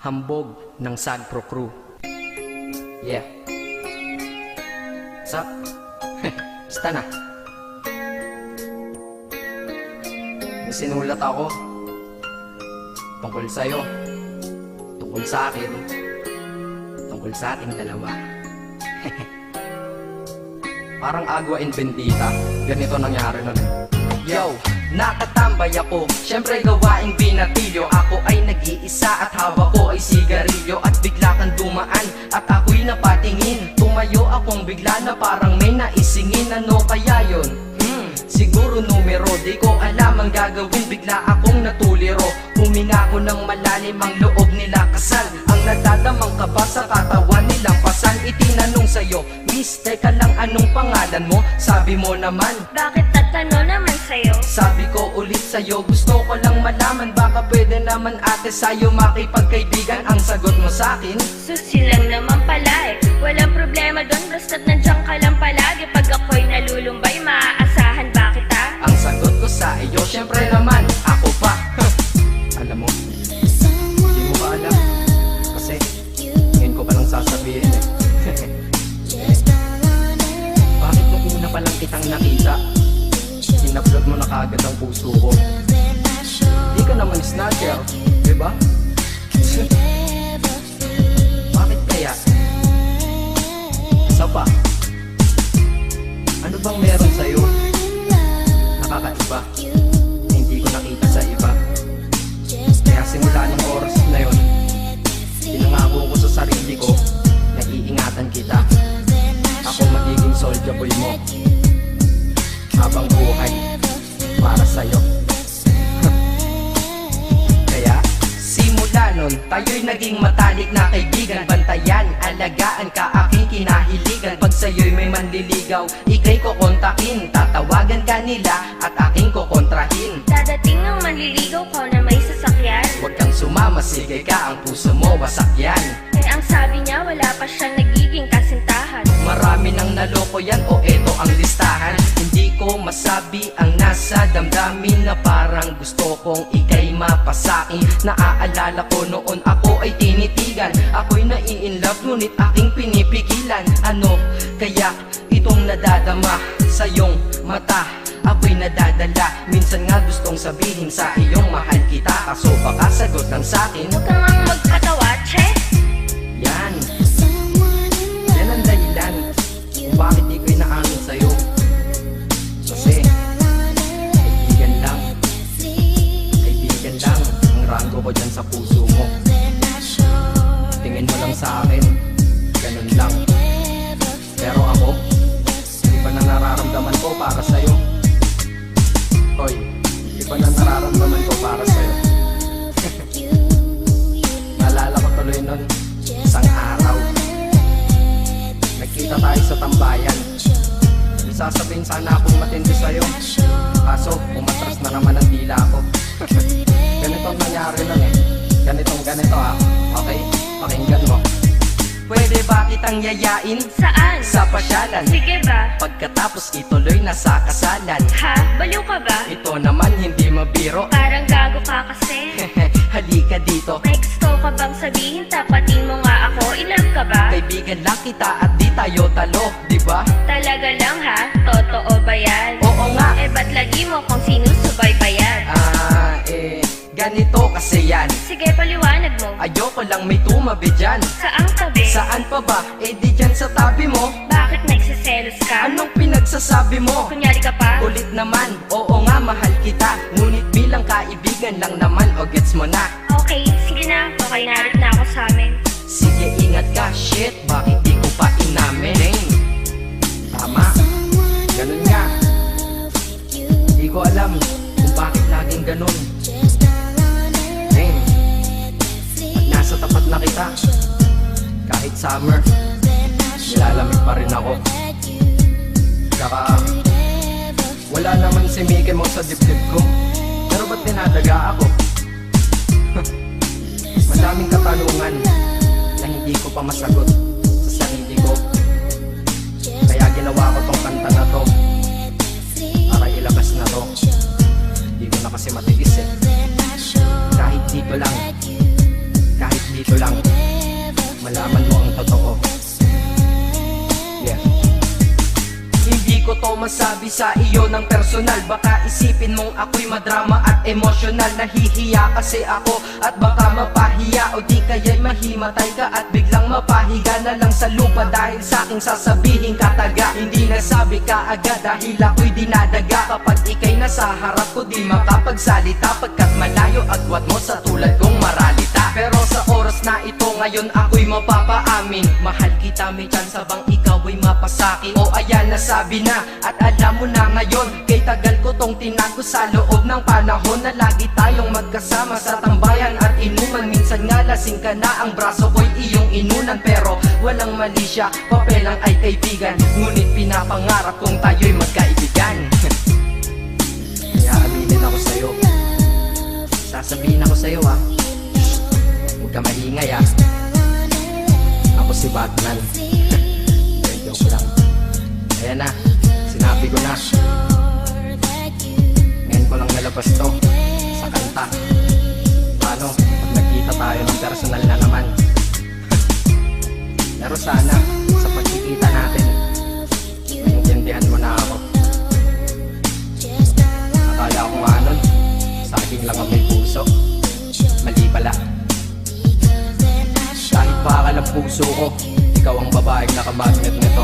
Hambog ng Sagpro Crew. Yeah. What's up? Basta na. May sinulat ako tungkol sa'yo, tungkol sa akin, tungkol sa ating dalawa. Parang Agua and Bendita. Ganito nangyari nun. Yo, nakatambay ako, syempre gawaing binatilyo. Ako ay nag-iisa at hawak ko ay sigarilyo. At bigla kang dumaan at ako'y napatingin. Tumayo akong bigla na parang may naisingin. Ano kaya yun? Siguro numero, di ko alam ang gagawin. Bigla akong natuliro, huminga ko ng malalim, ang loob nila kasal. Ang nadadamang kaba sa katawan nilang pasan. Itinanong sa'yo, miss, teka lang, anong pangalan mo? Sabi mo naman, bakit tatanong naman sa'yo? sabi ko ulit sa'yo, gusto ko lang malaman. Baka pwede naman ate sa'yo makipagkaibigan. Ang sagot mo sa'kin, Susi lang naman pala eh. Walang problema doon, basta't nandiyan ka lang palagi. Pag ako'y nalulumbay, maaasahan ba kita? ang sagot ko sa iyo, syempre naman, ako pa. Alam mo, hindi mo ba alam? Kasi, ngayon ko palang sasabihin eh. Bakit nung una pa lang kitang nakita, sinablog mo na kaagad ang puso ko? Di ka naman snatcher, diba? Bakit kaya? Isa pa, ano bang meron sa'yo? Nakakaiba, na hindi ko nakita sa iba. Kaya simula ng oras na yun, pinangako ko sa sarili ko na iingatan kita. Ako magiging soldier boy mo habang buhay para sa'yo. Kaya simula nun, tayo'y naging matalik na kaibigan. Bantayan, alagaan ka, aking kinahiligan. Pag sa'yo'y may manliligaw, ika'y kukontakin. Tatawagan ka nila at aking kukontrahin. Dadating ang manliligaw ko na may sasakyan. Huwag kang sumama, sige ka, ang puso mo wasak yan. Eh ang sabi niya, wala pa siyang nagiging kasintahan. Marami nang naloko yan, o eto ang listahan. Hindi ko masabi ang nasa damdamin, na parang gusto kong ika'y mapasakin. Naaalala ko noon ako ay tinitigan, ako'y nai-inlove ngunit aking pinipigilan. Ano kaya itong nadadama sa iyong mata? Ako'y nadadala, minsan nga gustong sabihin sa iyong mahal kita. Kaso baka sagot lang sa'kin, Huwag kang ang magpatawa, che. yan yan ang dahilan kung bakit di ko inaamin sa'yo. Kasi kaibigan lang ang rango ko dyan sa puso mo. Tingin mo lang sa akin, ganun lang. Pero ako, iba na nararamdaman ko para sa'yo. Hoy, iba na nararamdaman ko para sa'yo. Naalala ko tuloy nun, isang araw nagkita tayo sa tambayan. Sasabihin sana akong matindi sa'yo, kaso umatras na naman ang dila ko. Ganitong nangyari nun eh. Ganito ha. Okay, pakinggan mo. Pwede ba kitang yayain Saan? sa pasyalan? Sige ba? Pagkatapos ituloy na sa kasalan. Ha? Baliw ka ba? Ito naman hindi mabiro. Parang gago ka kasi. Halika dito, May gusto ka bang sabihin? Tapatin mo nga ako, ilove ka ba? kaibigan lang kita at di tayo talo, di ba? Talaga lang ha? Totoo ba yan? Oo nga. Eh ba't lagi mo kung sinusubaybayan? Ganito kasi yan. Sige, paliwanag mo. Ayoko lang may tumabi dyan. Saang tabi? Saan pa ba? Eh di dyan sa tabi mo. Bakit nagsiselos ka? Anong pinagsasabi mo? Kunyari ka pa? Ulit naman, oo nga mahal kita. Ngunit bilang kaibigan lang naman, o gets mo na. Okay, sige na. Okay, narit na ako sa amin. Sige ingat ka, shit, bakit di ko pa inamin? Tama, ganun nga. Di ko alam kung bakit laging ganun. Pag nasa tapat na kita, kahit summer, nilalamig pa rin ako. Saka wala naman si Mickey mo sa dibdib ko, pero ba't dinadaga ako? Madaming katanungan na hindi ko pa masagot sa sarili ko. Kaya ginawa ko tong kanta na to para ilabas na to. Hindi ko na kasi matiis eh. Kahit dito lang malaman mo ang totoo. Yeah. Hindi ko to masabi sa iyo ng personal. Baka isipin mong ako'y madrama at emosyonal. Nahihiya kasi ako at baka mapahiya, o di kaya'y mahimatay ka at biglang mapahiga na lang sa lupa dahil sa aking sasabihin kataga. Hindi nasabi ka agad dahil ako'y dinadaga. Kapag ika'y nasa harap ko di makapagsalita, pagkat malayo agwat mo sa tulad kong maralita. Pero sa oras na ito ngayon ako'y mapapaamin, mahal kita, may chance bang ikaw ay mapasaki? O ayan, nasabi na at alam mo na ngayon. Kay tagal ko tong tinago sa loob ng panahon na lagi tayong magkasama sa tambayan at inuman. Minsan nga lasing ka na, ang braso ko'y iyong inunan. Pero walang mali siya, papelang ay kaibigan. Ngunit pinapangarap kong tayo'y magkaibigan. Kaya aminin ako sa'yo, sasabihin ako sa'yo ha, huwag ka maingay ha. Ako si Batman. Joke lang. Ayan na, sinabi ko na. Ngayon ko lang nalabas to sa kanta. Paano pag nagkita tayo ng personal na naman? Pero sana sa pagkikita natin maintindihan mo na ako. Akala ko nga nun sa akin lang ang may puso, mali pala. Kahit bakal ang puso ko, ikaw ang babaeng nakamagnet nito.